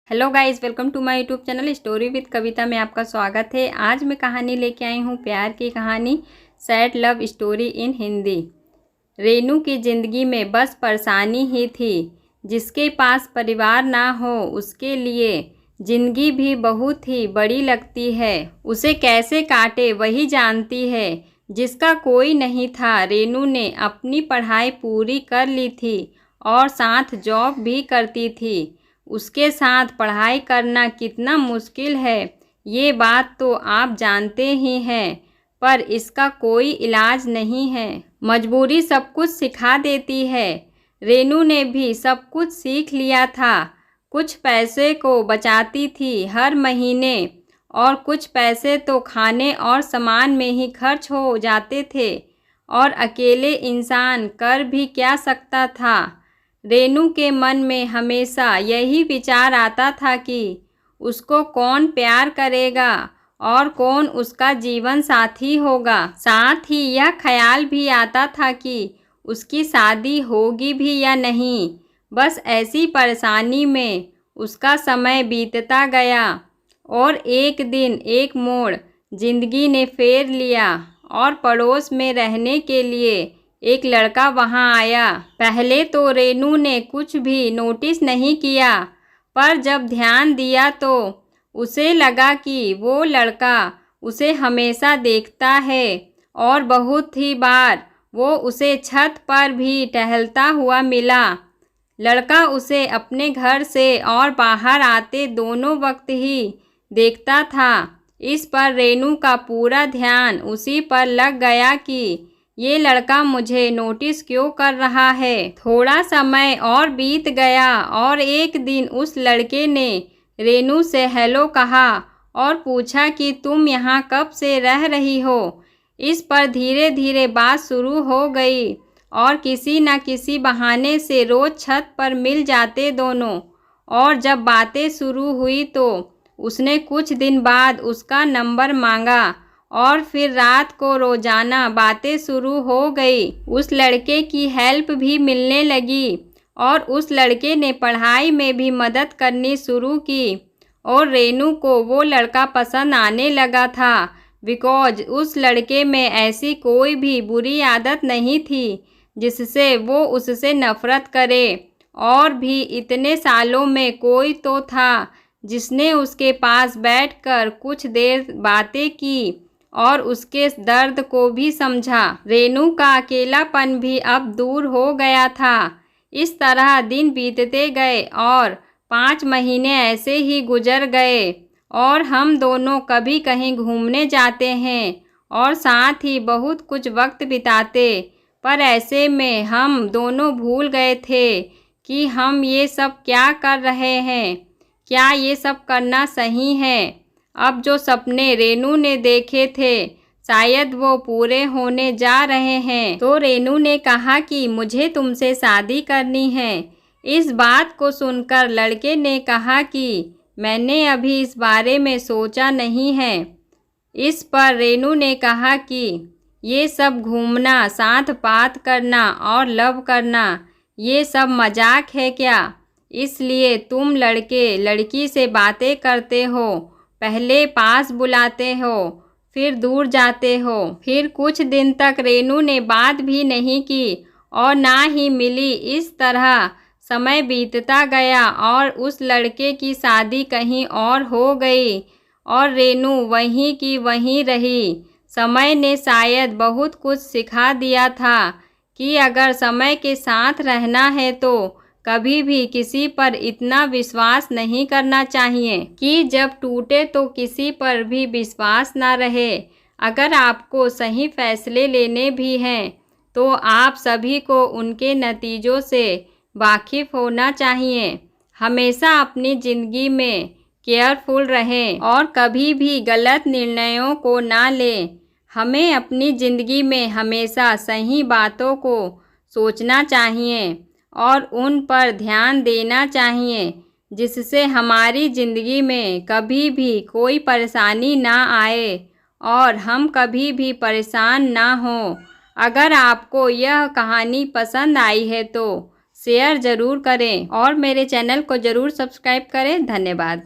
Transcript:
Hello guys, welcome to my YouTube channel story with Kavita में आपका स्वागत है। आज मैं कहानी लेके आई हूँ, प्यार की कहानी, sad love story in Hindi. Renu की ज़िंदगी में बस परेशानी ही थी। जिसके पास परिवार ना हो उसके लिए ज़िंदगी भी बहुत ही बड़ी लगती है। उसे कैसे काटे वही जानती है। जिसका कोई नहीं था, रेनू ने अपनी पढ़ाई पूरी कर ली थी और साथ जॉब भी करती थी। उसके साथ पढ़ाई करना कितना मुश्किल है ये बात तो आप जानते ही हैं, पर इसका कोई इलाज नहीं है। मजबूरी सब कुछ सिखा देती है। रेनू ने भी सब कुछ सीख लिया था। कुछ पैसे को बचाती थी हर महीने और कुछ पैसे तो खाने और सामान में ही खर्च हो जाते थे, और अकेले इंसान कर भी क्या सकता था। रेनू के मन में हमेशा यही विचार आता था कि उसको कौन प्यार करेगा और कौन उसका जीवन साथी होगा। साथ ही यह ख्याल भी आता था कि उसकी शादी होगी भी या नहीं। बस ऐसी परेशानी में उसका समय बीतता गया और एक दिन एक मोड़ जिंदगी ने फेर लिया और पड़ोस में रहने के लिए एक लड़का वहां आया। पहले तो रेनू ने कुछ भी नोटिस नहीं किया, पर जब ध्यान दिया तो उसे लगा कि वो लड़का उसे हमेशा देखता है और बहुत ही बार वो उसे छत पर भी टहलता हुआ मिला। लड़का उसे अपने घर से और बाहर आते दोनों वक्त ही देखता था। इस पर रेनू का पूरा ध्यान उसी पर लग गया कि ये लड़का मुझे नोटिस क्यों कर रहा है। थोड़ा समय और बीत गया और एक दिन उस लड़के ने रेनू से हेलो कहा और पूछा कि तुम यहाँ कब से रह रही हो। इस पर धीरे धीरे बात शुरू हो गई और किसी न किसी बहाने से रोज छत पर मिल जाते दोनों। और जब बातें शुरू हुई तो उसने कुछ दिन बाद उसका नंबर मांगा और फिर रात को रोजाना बातें शुरू हो गई। उस लड़के की हेल्प भी मिलने लगी और उस लड़के ने पढ़ाई में भी मदद करनी शुरू की और रेनू को वो लड़का पसंद आने लगा था, बिकॉज उस लड़के में ऐसी कोई भी बुरी आदत नहीं थी जिससे वो उससे नफरत करे। और भी इतने सालों में कोई तो था जिसने उसके पास बैठकर कुछ देर बातें की और उसके दर्द को भी समझा। रेनू का अकेलापन भी अब दूर हो गया था। इस तरह दिन बीतते गए और 5 महीने ऐसे ही गुजर गए और हम दोनों कभी कहीं घूमने जाते हैं और साथ ही बहुत कुछ वक्त बिताते। पर ऐसे में हम दोनों भूल गए थे कि हम ये सब क्या कर रहे हैं, क्या ये सब करना सही है। अब जो सपने रेनू ने देखे थे शायद वो पूरे होने जा रहे हैं। तो रेनू ने कहा कि मुझे तुमसे शादी करनी है। इस बात को सुनकर लड़के ने कहा कि मैंने अभी इस बारे में सोचा नहीं है। इस पर रेनू ने कहा कि ये सब घूमना, साथ बात करना और लव करना, ये सब मजाक है क्या? इसलिए तुम लड़के लड़की से बातें करते हो, पहले पास बुलाते हो, फिर दूर जाते हो। फिर कुछ दिन तक रेनू ने बात भी नहीं की और ना ही मिली। इस तरह समय बीतता गया और उस लड़के की शादी कहीं और हो गई और रेनू वहीं की वहीं रही। समय ने शायद बहुत कुछ सिखा दिया था कि अगर समय के साथ रहना है तो कभी भी किसी पर इतना विश्वास नहीं करना चाहिए कि जब टूटे तो किसी पर भी विश्वास ना रहे। अगर आपको सही फैसले लेने भी हैं तो आप सभी को उनके नतीजों से वाकिफ होना चाहिए। हमेशा अपनी ज़िंदगी में केयरफुल रहें और कभी भी गलत निर्णयों को ना लें। हमें अपनी ज़िंदगी में हमेशा सही बातों को सोचना चाहिए और उन पर ध्यान देना चाहिए जिससे हमारी ज़िंदगी में कभी भी कोई परेशानी ना आए और हम कभी भी परेशान ना हों। अगर आपको यह कहानी पसंद आई है तो शेयर ज़रूर करें और मेरे चैनल को ज़रूर सब्सक्राइब करें। धन्यवाद।